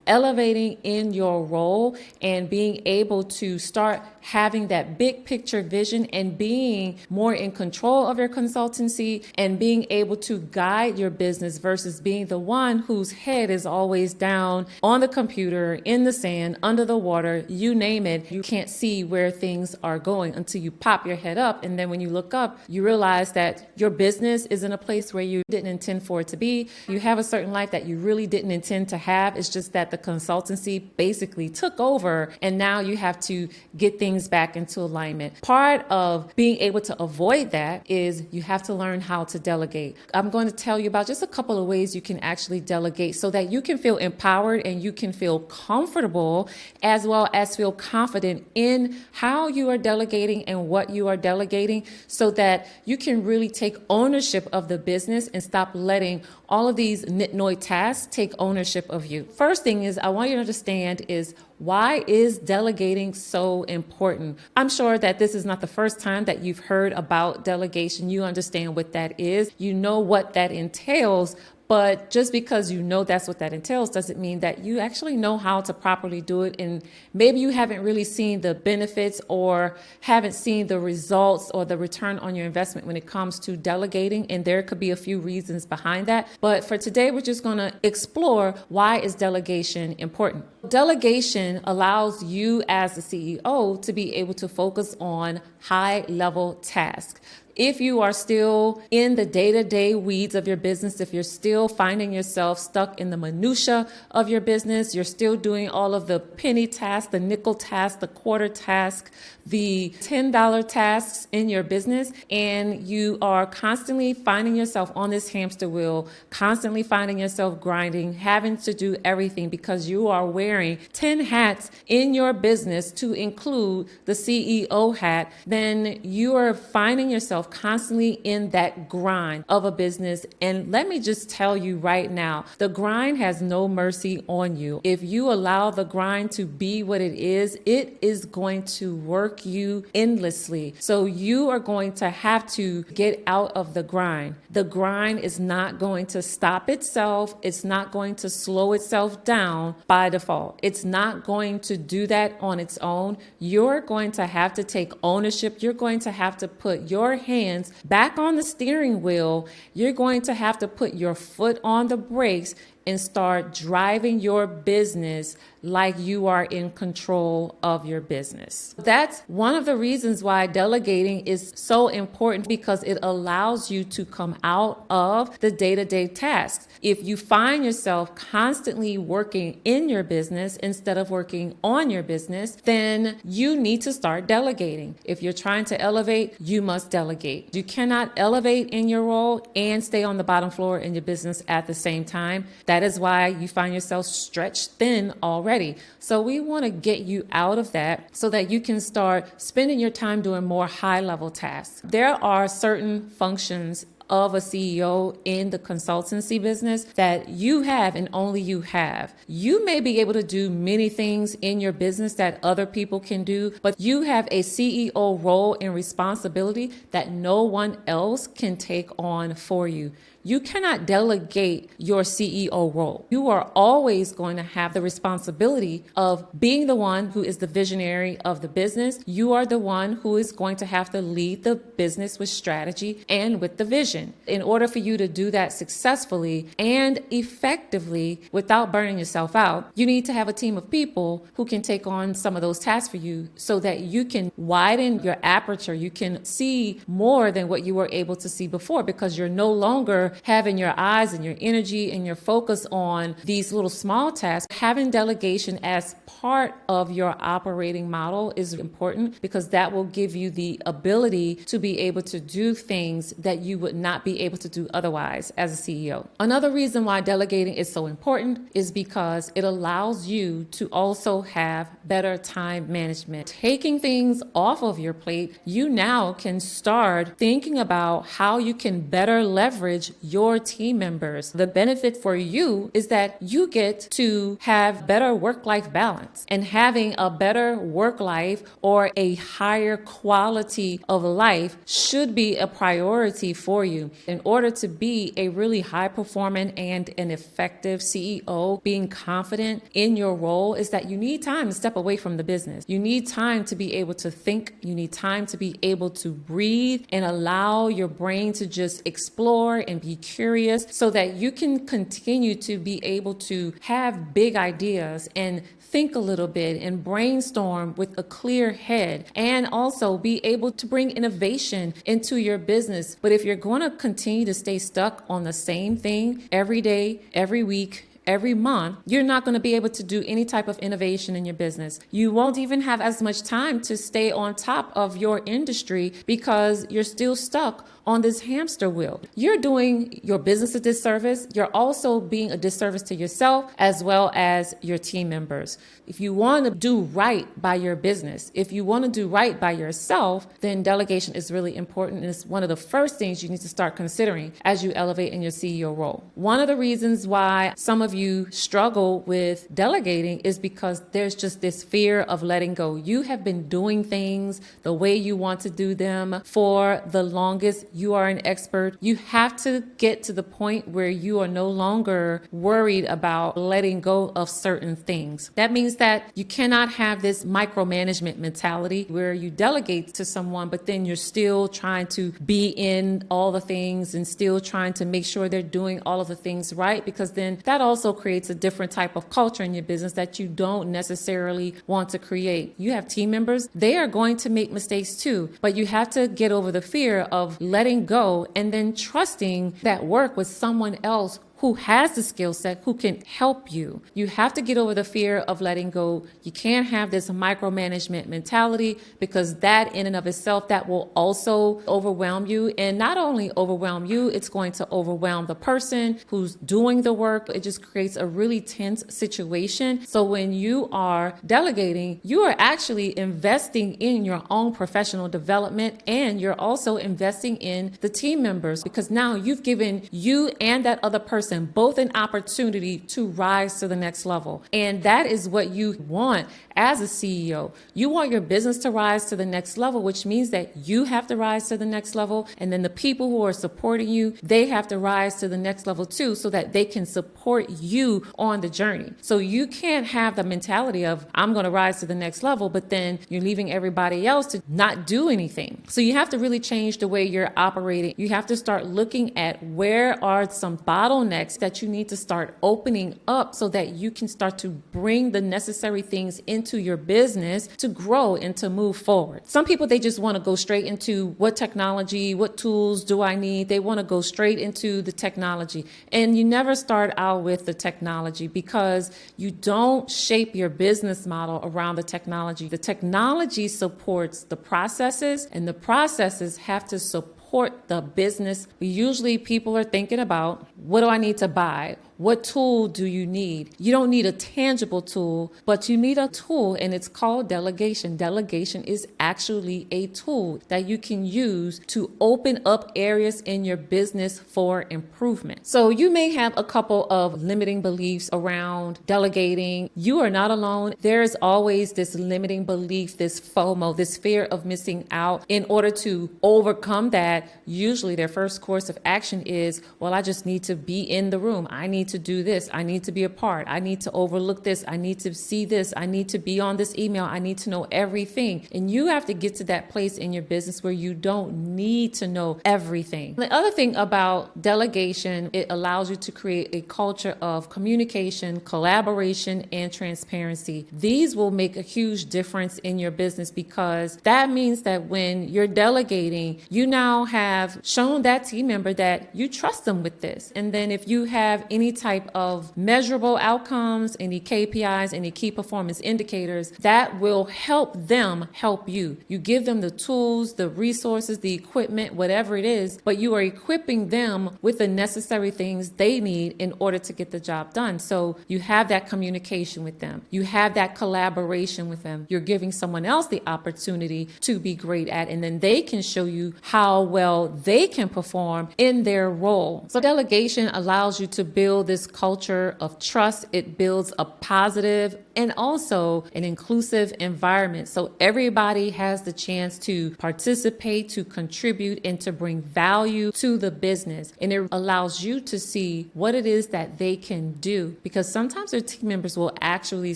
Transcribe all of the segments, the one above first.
elevating in your role and being able to start having that big picture vision and being more in control of your consultancy and being able to guide your business versus being the one whose head is always down on the computer, in the sand, under the water, you name it. You can't see where things are going until you pop your head up. And then when you look up, you realize that your business is in a place where you didn't intend for it to be. You have a certain life that you really didn't intend to have. It's just that the consultancy basically took over and now you have to get things back into alignment. Part of being able to avoid that is you have to learn how to delegate. I'm going to tell you about just a couple of ways you can actually delegate so that you can feel empowered and you can feel comfortable as well as feel confident in how you are delegating and what you are delegating so that you can really take ownership of the business and stop letting all of these nitnoid tasks take ownership of you. First thing is I want you to understand is why is delegating so important? I'm sure that this is not the first time that you've heard about delegation. You understand what that is. You know what that entails. But just because you know that's what that entails doesn't mean that you actually know how to properly do it. And maybe you haven't really seen the benefits or haven't seen the results or the return on your investment when it comes to delegating. And there could be a few reasons behind that. But for today, we're just going to explore why is delegation important. Delegation allows you as the CEO to be able to focus on high-level tasks. If you are still in the day-to-day weeds of your business, if you're still finding yourself stuck in the minutia of your business, you're still doing all of the penny tasks, the nickel tasks, the quarter task, the $10 tasks in your business, and you are constantly finding yourself on this hamster wheel, constantly finding yourself grinding, having to do everything because you are wearing 10 hats in your business to include the CEO hat, then you are finding yourself constantly in that grind of a business. And let me just tell you right now, the grind has no mercy on you. If you allow the grind to be what it is going to work you endlessly. So you are going to have to get out of the grind. The grind is not going to stop itself. It's not going to slow itself down by default. It's not going to do that on its own. You're going to have to take ownership. You're going to have to put your hands back on the steering wheel. You're going to have to put your foot on the brakes and start driving your business like you are in control of your business. That's one of the reasons why delegating is so important, because it allows you to come out of the day-to-day tasks. If you find yourself constantly working in your business instead of working on your business, then you need to start delegating. If you're trying to elevate, you must delegate. You cannot elevate in your role and stay on the bottom floor in your business at the same time. That is why you find yourself stretched thin already. So we want to get you out of that so that you can start spending your time doing more high-level tasks. There are certain functions of a CEO in the consultancy business that you have and only you have. You may be able to do many things in your business that other people can do, but you have a CEO role and responsibility that no one else can take on for you. You cannot delegate your CEO role. You are always going to have the responsibility of being the one who is the visionary of the business. You are the one who is going to have to lead the business with strategy and with the vision. In order for you to do that successfully and effectively without burning yourself out, you need to have a team of people who can take on some of those tasks for you so that you can widen your aperture. You can see more than what you were able to see before, because you're no longer having your eyes and your energy and your focus on these little small tasks. Having delegation as part of your operating model is important, because that will give you the ability to be able to do things that you would not be able to do otherwise as a CEO. Another reason why delegating is so important is because it allows you to also have better time management. Taking things off of your plate, you now can start thinking about how you can better leverage your team members. The benefit for you is that you get to have better work-life balance, and having a better work life or a higher quality of life should be a priority for you. In order to be a really high performing and an effective CEO, being confident in your role is that you need time to step away from the business. You need time to be able to think. You need time to be able to breathe and allow your brain to just explore and be curious so that you can continue to be able to have big ideas and think a little bit and brainstorm with a clear head, and also be able to bring innovation into your business. But if you're going to continue to stay stuck on the same thing every day, every week, every month, you're not going to be able to do any type of innovation in your business. You won't even have as much time to stay on top of your industry because you're still stuck on this hamster wheel. You're doing your business a disservice. You're also being a disservice to yourself as well as your team members. If you want to do right by your business, if you want to do right by yourself, then delegation is really important. And it's one of the first things you need to start considering as you elevate in your CEO role. One of the reasons why some of you struggle with delegating is because there's just this fear of letting go. You have been doing things the way you want to do them for the longest. You are an expert. You have to get to the point where you are no longer worried about letting go of certain things. That means that you cannot have this micromanagement mentality where you delegate to someone, but then you're still trying to be in all the things and still trying to make sure they're doing all of the things right, because then that also creates a different type of culture in your business that you don't necessarily want to create. You have team members, they are going to make mistakes too, but you have to get over the fear of letting go and then trusting that work with someone else who has the skill set, who can help you. You have to get over the fear of letting go. You can't have this micromanagement mentality, because that in and of itself, that will also overwhelm you. And not only overwhelm you, it's going to overwhelm the person who's doing the work. It just creates a really tense situation. So when you are delegating, you are actually investing in your own professional development, and you're also investing in the team members, because now you've given you and that other person both an opportunity to rise to the next level. And that is what you want as a CEO. You want your business to rise to the next level, which means that you have to rise to the next level. And then the people who are supporting you, they have to rise to the next level too, so that they can support you on the journey. So you can't have the mentality of, I'm going to rise to the next level, but then you're leaving everybody else to not do anything. So you have to really change the way you're operating. You have to start looking at where are some bottlenecks that you need to start opening up so that you can start to bring the necessary things into your business to grow and to move forward. Some people, they just want to go straight into what technology, what tools do I need? They want to go straight into the technology. And you never start out with the technology, because you don't shape your business model around the technology. The technology supports the processes, and the processes have to support the business. Usually people are thinking about, what do I need to buy? What tool do you need? You don't need a tangible tool, but you need a tool, and it's called delegation. Delegation is actually a tool that you can use to open up areas in your business for improvement. So you may have a couple of limiting beliefs around delegating. You are not alone. There is always this limiting belief, this FOMO, this fear of missing out. In order to overcome that, usually their first course of action is, well, I just need to be in the room. I need to do this. I need to be a part. I need to overlook this. I need to see this. I need to be on this email. I need to know everything. And you have to get to that place in your business where you don't need to know everything. The other thing about delegation, it allows you to create a culture of communication, collaboration, and transparency. These will make a huge difference in your business, because that means that when you're delegating, you now have shown that team member that you trust them with this. And then if you have any type of measurable outcomes, any KPIs, any key performance indicators that will help them help you. You give them the tools, the resources, the equipment, whatever it is, but you are equipping them with the necessary things they need in order to get the job done. So you have that communication with them. You have that collaboration with them. You're giving someone else the opportunity to be great at, and then they can show you how well they can perform in their role. So delegation allows you to build this culture of trust. It builds a positive and also an inclusive environment. So everybody has the chance to participate, to contribute, and to bring value to the business. And it allows you to see what it is that they can do, because sometimes their team members will actually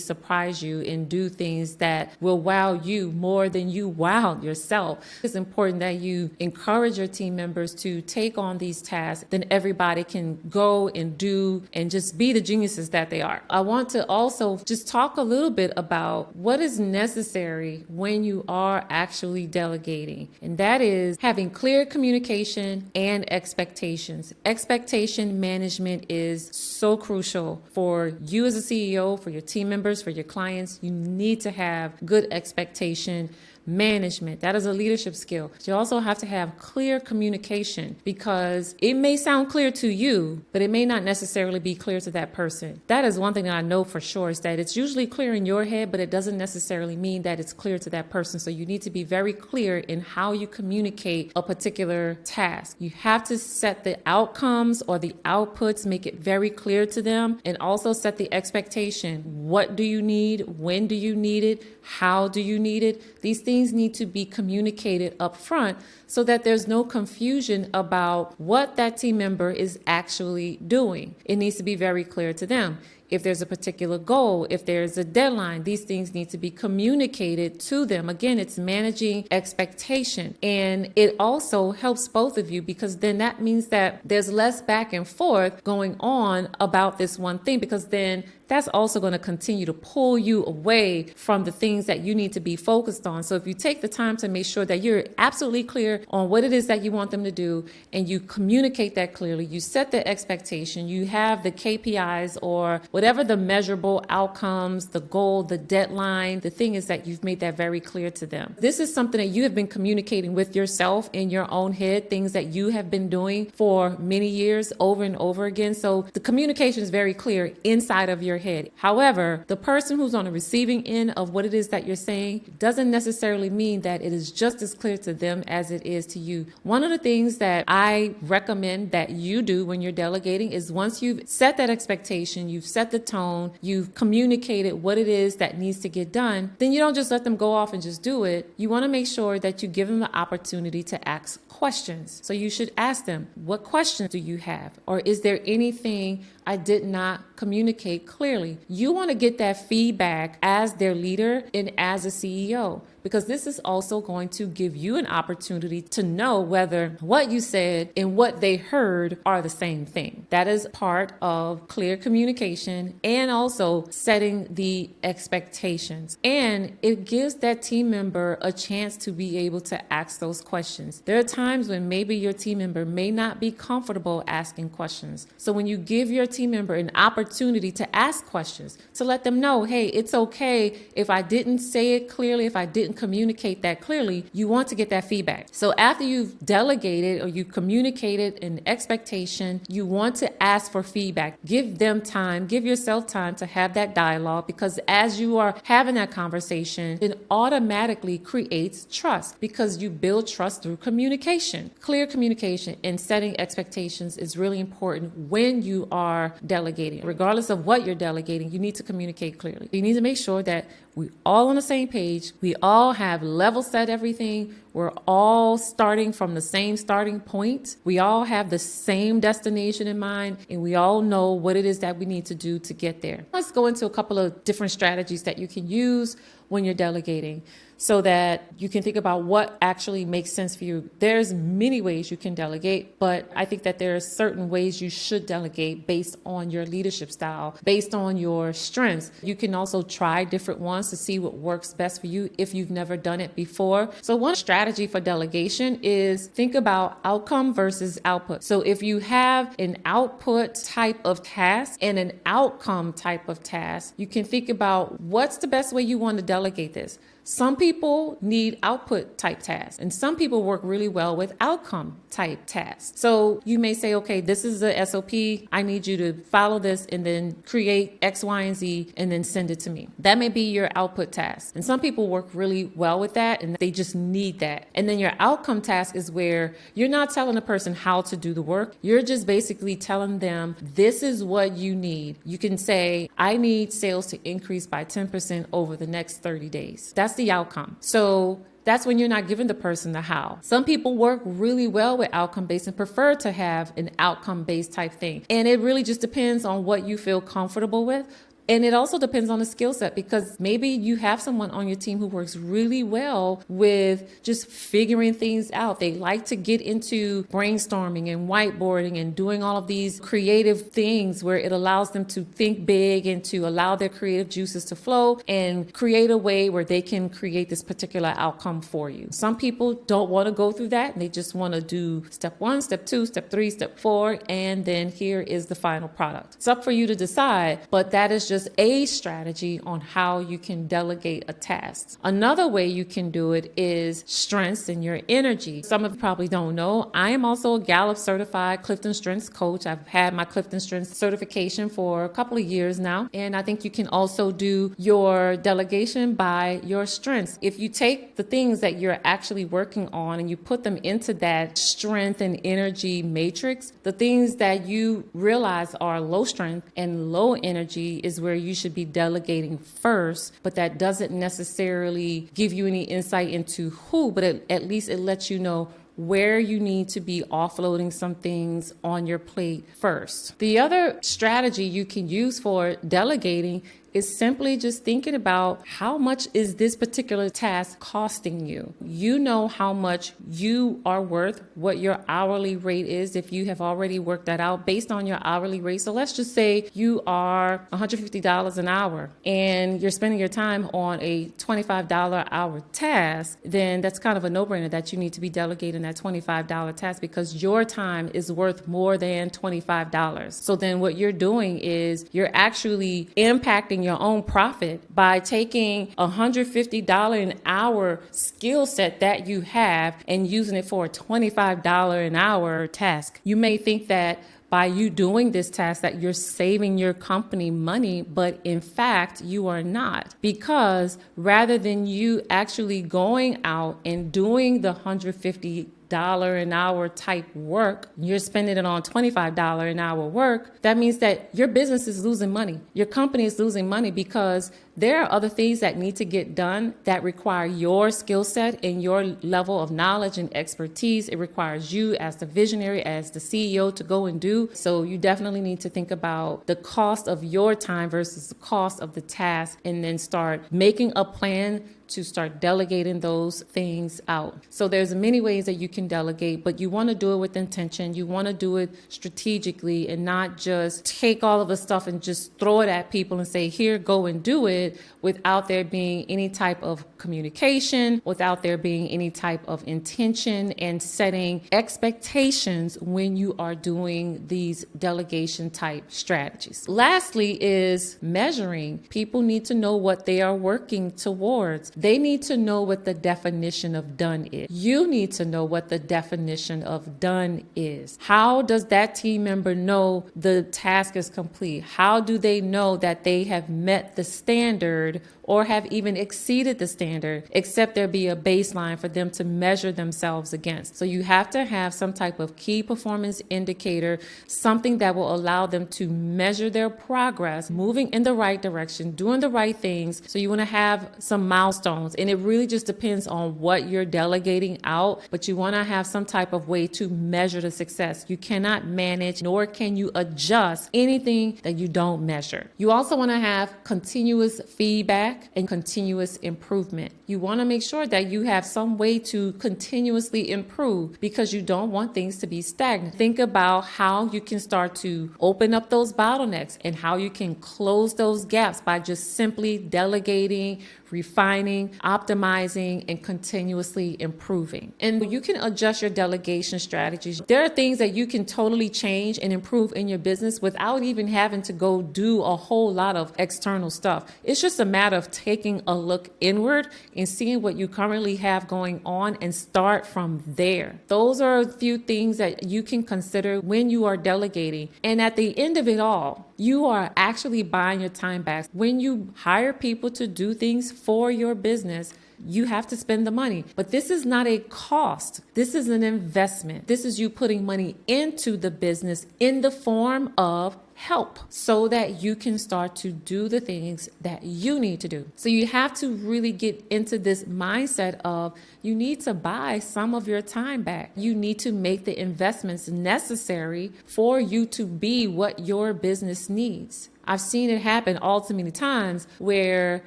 surprise you and do things that will wow you more than you wow yourself. It's important that you encourage your team members to take on these tasks. Then everybody can go and do and just be the geniuses that they are. I want to also just talk a little bit about what is necessary when you are actually delegating. And that is having clear communication and expectations. Expectation management is so crucial for you as a CEO, for your team members, for your clients. You need to have good expectation management. That is a leadership skill. You also have to have clear communication, because it may sound clear to you, but it may not necessarily be clear to that person. That is one thing that I know for sure, is that it's usually clear in your head, but it doesn't necessarily mean that it's clear to that person. So you need to be very clear in how you communicate a particular task. You have to set the outcomes or the outputs, make it very clear to them, and also set the expectation. What do you need? When do you need it? How do you need it? These things need to be communicated up front so that there's no confusion about what that team member is actually doing. It needs to be very clear to them. If there's a particular goal, if there's a deadline, these things need to be communicated to them. Again, it's managing expectation. And it also helps both of you, because then that means that there's less back and forth going on about this one thing, because then that's also going to continue to pull you away from the things that you need to be focused on. So if you take the time to make sure that you're absolutely clear on what it is that you want them to do, and you communicate that clearly, you set the expectation, you have the KPIs or whatever the measurable outcomes, the goal, the deadline, the thing is that you've made that very clear to them. This is something that you have been communicating with yourself in your own head, things that you have been doing for many years over and over again. So the communication is very clear inside of your head. However, the person who's on the receiving end of what it is that you're saying doesn't necessarily mean that it is just as clear to them as it is to you. One of the things that I recommend that you do when you're delegating is, once you've set that expectation, you've set the tone, you've communicated what it is that needs to get done, then you don't just let them go off and just do it. You want to make sure that you give them the opportunity to ask questions. So you should ask them, what questions do you have? Or is there anything I did not communicate clearly? You want to get that feedback as their leader and as a CEO, because this is also going to give you an opportunity to know whether what you said and what they heard are the same thing. That is part of clear communication and also setting the expectations. And it gives that team member a chance to be able to ask those questions. There are times when maybe your team member may not be comfortable asking questions. So when you give your team member an opportunity to ask questions, to let them know, hey, it's okay if I didn't say it clearly, if I didn't communicate that clearly, you want to get that feedback. So after you've delegated or you communicated an expectation, you want to ask for feedback. Give them time, give yourself time to have that dialogue, because as you are having that conversation, it automatically creates trust, because you build trust through communication. Clear communication and setting expectations is really important when you are delegating. Regardless of what you're delegating, you need to communicate clearly. You need to make sure that we're all on the same page. We all have level set everything. We're all starting from the same starting point. We all have the same destination in mind, and we all know what it is that we need to do to get there. Let's go into a couple of different strategies that you can use when you're delegating, so that you can think about what actually makes sense for you. There's many ways you can delegate, but I think that there are certain ways you should delegate based on your leadership style, based on your strengths. You can also try different ones to see what works best for you if you've never done it before. So one strategy strategy for delegation is think about outcome versus output. So if you have an output type of task and an outcome type of task, you can think about what's the best way you want to delegate this. Some people need output type tasks, and some people work really well with outcome type tasks. So you may say, okay, this is the SOP. I need you to follow this and then create X, Y, and Z and then send it to me. That may be your output task. And some people work really well with that and they just need that. And then your outcome task is where you're not telling a person how to do the work. You're just basically telling them, this is what you need. You can say, I need sales to increase by 10% over the next 30 days. That's the outcome. So that's when you're not giving the person the how. Some people work really well with outcome-based and prefer to have an outcome-based type thing. And it really just depends on what you feel comfortable with. And it also depends on the skill set, because maybe you have someone on your team who works really well with just figuring things out. They like to get into brainstorming and whiteboarding and doing all of these creative things where it allows them to think big and to allow their creative juices to flow and create a way where they can create this particular outcome for you. Some people don't want to go through that and they just want to do step 1, step 2, step 3, step 4, and then here is the final product. It's up for you to decide, but that is just a strategy on how you can delegate a task. Another way you can do it is strengths in your energy. Some of you probably don't know, I am also a Gallup certified Clifton Strengths coach. I've had my Clifton Strengths certification for a couple of years now. And I think you can also do your delegation by your strengths. If you take the things that you're actually working on and you put them into that strength and energy matrix, the things that you realize are low strength and low energy is where you should be delegating first, but that doesn't necessarily give you any insight into who, but at least it lets you know where you need to be offloading some things on your plate first. The other strategy you can use for delegating is simply just thinking about how much is this particular task costing you. You know how much you are worth, what your hourly rate is if you have already worked that out based on your hourly rate. So let's just say you are $150 an hour and you're spending your time on a $25 hour task, then that's kind of a no-brainer that you need to be delegating that $25 task because your time is worth more than $25. So then what you're doing is you're actually impacting your own profit by taking $150 an hour skill set that you have and using it for a $25 an hour task. You may think that by you doing this task that you're saving your company money, but in fact, you are not. Because rather than you actually going out and doing the $150 an hour type work, you're spending it on $25 an hour work, that means that your business is losing money. Your company is losing money because there are other things that need to get done that require your skill set and your level of knowledge and expertise. It requires you as the visionary, as the CEO to go and do. So you definitely need to think about the cost of your time versus the cost of the task and then start making a plan to start delegating those things out. So there's many ways that you can delegate, but you want to do it with intention. You want to do it strategically and not just take all of the stuff and just throw it at people and say, here, go and do it, without there being any type of communication, without there being any type of intention and setting expectations when you are doing these delegation type strategies. Lastly is measuring. People need to know what they are working towards. They need to know what the definition of done is. You need to know what the definition of done is. How does that team member know the task is complete? How do they know that they have met the standard or have even exceeded the standard, except there be a baseline for them to measure themselves against? So you have to have some type of key performance indicator, something that will allow them to measure their progress, moving in the right direction, doing the right things. So you want to have some milestones, and it really just depends on what you're delegating out, but you want to have some type of way to measure the success. You cannot manage, nor can you adjust anything that you don't measure. You also want to have continuous feedback and continuous improvement. You want to make sure that you have some way to continuously improve because you don't want things to be stagnant. Think about how you can start to open up those bottlenecks and how you can close those gaps by just simply delegating, refining, learning, optimizing, and continuously improving. And you can adjust your delegation strategies. There are things that you can totally change and improve in your business without even having to go do a whole lot of external stuff. It's just a matter of taking a look inward and seeing what you currently have going on and start from there. Those are a few things that you can consider when you are delegating. And at the end of it all, you are actually buying your time back. When you hire people to do things for your business, you have to spend the money. But this is not a cost. This is an investment. This is you putting money into the business in the form of help so that you can start to do the things that you need to do. So you have to really get into this mindset of you need to buy some of your time back. You need to make the investments necessary for you to be what your business needs. I've seen it happen all too many times where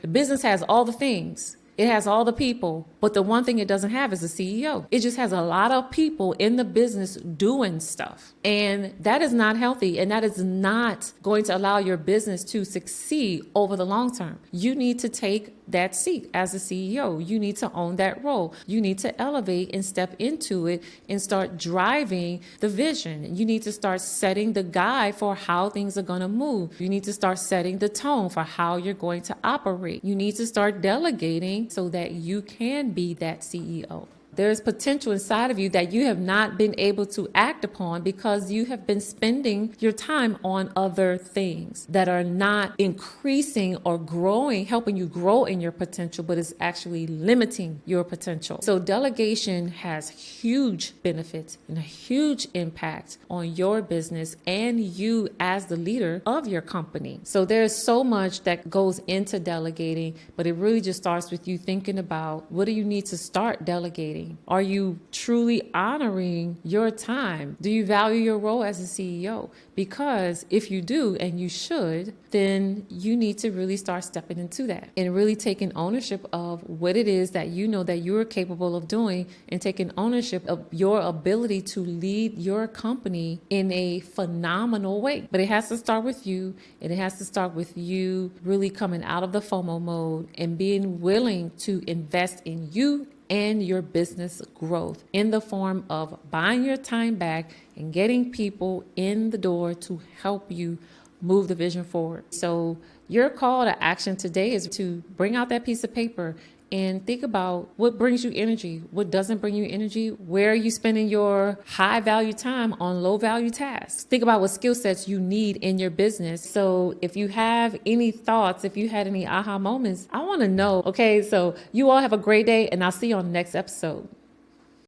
the business has all the things. It has all the people, but the one thing it doesn't have is a CEO. It just has a lot of people in the business doing stuff. And that is not healthy. And that is not going to allow your business to succeed over the long term. You need to take that seat as a CEO. You need to own that role. You need to elevate and step into it and start driving the vision. You need to start setting the guide for how things are going to move. You need to start setting the tone for how you're going to operate. You need to start delegating so that you can be that CEO. There's potential inside of you that you have not been able to act upon because you have been spending your time on other things that are not increasing or growing, helping you grow in your potential, but is actually limiting your potential. So delegation has huge benefits and a huge impact on your business and you as the leader of your company. So there's so much that goes into delegating, but it really just starts with you thinking about what do you need to start delegating? Are you truly honoring your time? Do you value your role as a CEO? Because if you do, and you should, then you need to really start stepping into that and really taking ownership of what it is that you know that you're capable of doing and taking ownership of your ability to lead your company in a phenomenal way. But it has to start with you, and it has to start with you really coming out of the FOMO mode and being willing to invest in you and your business growth in the form of buying your time back and getting people in the door to help you move the vision forward. So your call to action today is to bring out that piece of paper and think about what brings you energy, what doesn't bring you energy, where are you spending your high value time on low value tasks. Think about what skill sets you need in your business. So if you have any thoughts, if you had any aha moments, I want to know. Okay, so you all have a great day and I'll see you on the next episode.